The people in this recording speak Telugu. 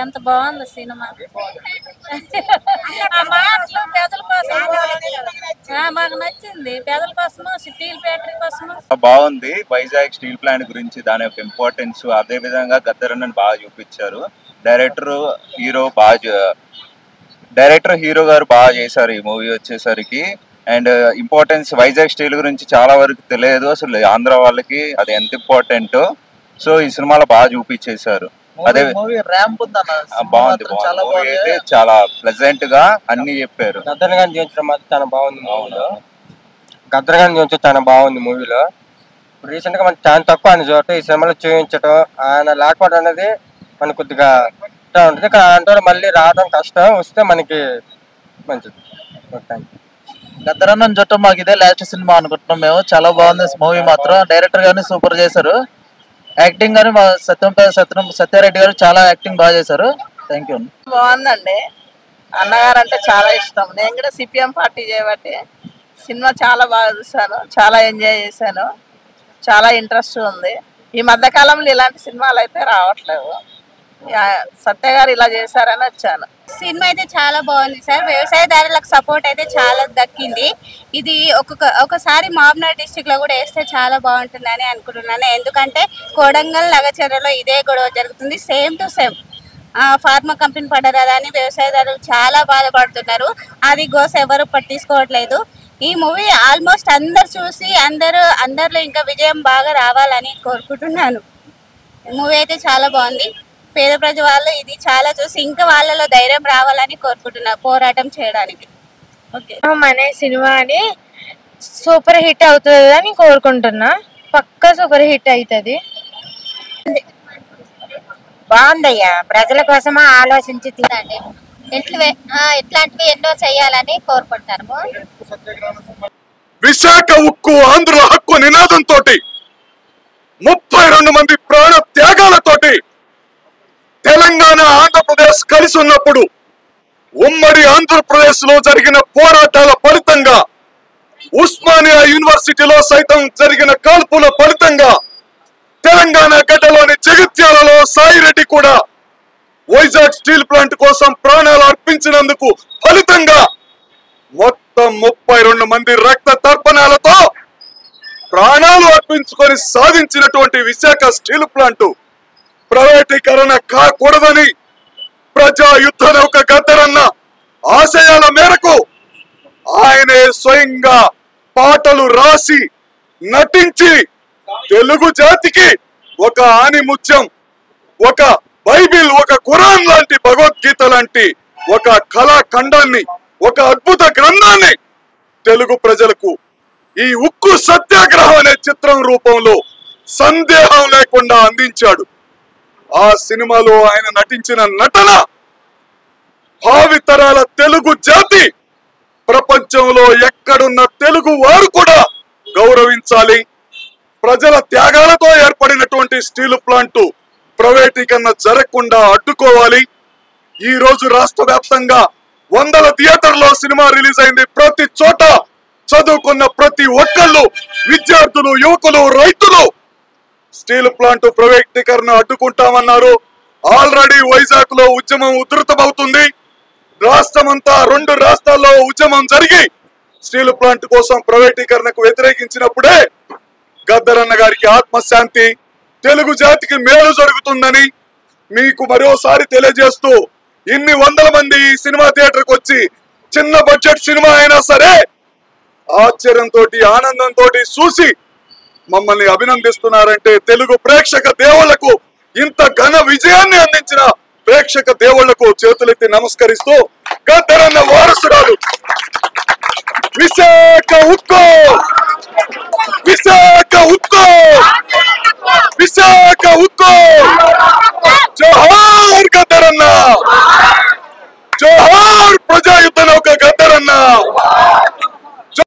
ఎంత బాగుంది సినిమా. ఆ మాటలు పేదల కోసం మాకు నచ్చింది. పేదల కోసము, స్టీల్ ఫ్యాక్టరీ కోసము బాగుంది. వైజాగ్ స్టీల్ ప్లాంట్ గురించి దాని యొక్క ఇంపార్టెన్స్, అదే విధంగా గద్దరన్నని బాగా చూపించారు. డైరెక్టర్ హీరో గారు బాగా చేశారు ఈ మూవీ వచ్చేసరికి. అండ్ ఇంపార్టెన్స్ వైజాగ్ స్టీల్ గురించి చాలా వరకు తెలియదు అసలు ఆంధ్ర వాళ్ళకి, అది ఎంత ఇంపార్టెంట్. సో ఈ సినిమాలో బాగా చూపించేశారు. అదే బాగుంది. మూవీ అయితే చాలా ప్లెజెంట్ గా అన్ని చెప్పారు. గద్దర్ గారిని చూపించడం మాత్రం చాలా బాగుంది మూవీలో. గద్దర్ గారిని చూపించడం చాలా బాగుంది మూవీలో. రీసెంట్ గా మనకి చాలా తక్కువ ఆయన చూడటం, ఈ సినిమాలో చూపించడం, ఆయన లేకపోవడం అనేది మనకు కొద్దిగా ఉంటుంది. కానీ అలాంటి మళ్ళీ రావడం కష్టం, వస్తే మనకి మంచిది. గద్దరన్న చుట్టం మాకు ఇదే లాస్ట్ సినిమా అనుకుంటున్నాం మేము. చాలా బాగుంది మూవీ మాత్రం. డైరెక్టర్ గారిని సూపర్ చేశారు. యాక్టింగ్ గాని సత్యారెడ్డి గారు చాలా యాక్టింగ్ బాగా చేశారు. Thank you. బాగుందండి. అన్నగారు అంటే చాలా ఇష్టం. నేను కూడా సిపిఎం పార్టీ చేయబట్టి సినిమా చాలా బాగా చూసాను, చాలా ఎంజాయ్ చేశాను, చాలా ఇంట్రెస్ట్ ఉంది. ఈ మధ్యకాలంలో ఇలాంటి సినిమాలు అయితే రావట్లేవు. సత్య గారు ఇలా చేశారని వచ్చాను. సినిమా అయితే చాలా బాగుంది సార్. వ్యవసాయదారులకు సపోర్ట్ అయితే చాలా దక్కింది. ఇది ఒకసారి మామ్నాడ్ డిస్టిక్ లో కూడా వేస్తే చాలా బాగుంటుందని అనుకుంటున్నాను. ఎందుకంటే కొడంగల్ లగచర్లలో ఇదే గొడవ జరుగుతుంది, same to same. Pharma company పడరాదని వ్యవసాయదారులు చాలా బాధపడుతున్నారు. అది గోస ఎవరు పట్టించుకోవట్లేదు. ఈ మూవీ ఆల్మోస్ట్ అందరు చూసి అందరిలో ఇంకా విజయం బాగా రావాలని కోరుకుంటున్నాను. మూవీ అయితే చాలా బాగుంది. పేద ప్రజల వాళ్ళు ఇది చాలా చూసి ఇంకా వాళ్ళలో ధైర్యం రావాలని కోరుకుంటున్నారు పోరాటం చేయడానికి. ఓకే, అనే సినిమాని సూపర్ హిట్ అవుతుంది అని కోరుకుంటున్నా. పక్కా సూపర్ హిట్ అవుతుంది. బాగుందయ్యా, ప్రజల కోసమా ఆలోచించి తీరండి. ఇట్లాంటివి ఎన్నో చేయాలని కోరుకుంటారు. విశాఖ ఉక్కు ఆంధ్రుల హక్కు నినాదంతో 32 మంది ప్రాణ త్యాగాలతోటి తెలంగాణ ఆంధ్రప్రదేశ్ కలిసి ఉన్నప్పుడు ఉమ్మడి ఆంధ్రప్రదేశ్ లో జరిగిన పోరాటాల ఫలితంగా, ఉస్మానియా యూనివర్సిటీలో సైతం జరిగిన కాల్పుల ఫలితంగా, తెలంగాణ గడ్డలోని జగిత్యాలలో సాయిరెడ్డి కూడా వైజాగ్ స్టీల్ ప్లాంట్ కోసం ప్రాణాలు అర్పించినందుకు ఫలితంగా మొత్తం 32 మంది రక్త తర్పణాలతో ప్రాణాలు అర్పించుకొని సాధించినటువంటి విశాఖ స్టీల్ ప్లాంట్ ప్రైవేటీకరణ కాకూడదని ప్రజా యుద్ధ నౌక గద్దరన్న ఆశయాల మేరకు ఆయనే స్వయంగా పాటలు రాసి నటించి తెలుగు జాతికి ఒక ఆణిముత్యం, ఒక బైబిల్, ఒక ఖురాన్ లాంటి, భగవద్గీత లాంటి ఒక కళాఖండాన్ని, ఒక అద్భుత గ్రంథాన్ని తెలుగు ప్రజలకు ఈ ఉక్కు సత్యాగ్రహం అనే చిత్రం రూపంలో సందేహం లేకుండా అందించాడు. ఆ సినిమాలో ఆయన నటించిన నటన భావితరాల తెలుగు జాతి, ప్రపంచంలో ఎక్కడున్న తెలుగు వారు కూడా గౌరవించాలి. ప్రజల త్యాగాలతో ఏర్పడినటువంటి స్టీల్ ప్లాంట్ ప్రైవేటీకరణ జరగకుండా అడ్డుకోవాలి. ఈ రోజు రాష్ట్ర వ్యాప్తంగా 100 థియేటర్లో సినిమా రిలీజ్ అయింది. ప్రతి చోట చదువుకున్న ప్రతి ఒక్కళ్ళు, విద్యార్థులు, యువకులు, రైతులు స్టీల్ ప్లాంట్ ప్రైవేటీకరణ అడ్డుకుంటామన్నారు. ఆల్రెడీ వైజాగ్ లో ఉద్యమం ఉధృతమవుతుంది. రాష్ట్రమంతా 2 రాష్ట్రాల్లో ఉద్యమం జరిగి స్టీల్ ప్లాంట్ కోసం ప్రైవేటీకరణకు వ్యతిరేకించినప్పుడే గద్దరన్న గారికి ఆత్మశాంతి, తెలుగు జాతికి మేలు జరుగుతుందని మీకు మరోసారి తెలియజేస్తూ, ఇన్ని 100 మంది ఈ సినిమా థియేటర్కి వచ్చి చిన్న బడ్జెట్ సినిమా అయినా సరే ఆశ్చర్యంతో, ఆనందంతో చూసి మమ్మల్ని అభినందిస్తున్నారంటే తెలుగు ప్రేక్షక దేవుళ్లకు, ఇంత ఘన విజయాన్ని అందించిన ప్రేక్షక దేవుళ్లకు చేతులెత్తి నమస్కరిస్తూ, గద్దరన్న వారసురాలు విశాఖ ఉక్కు, విశాఖ ఉక్కు, విశాఖ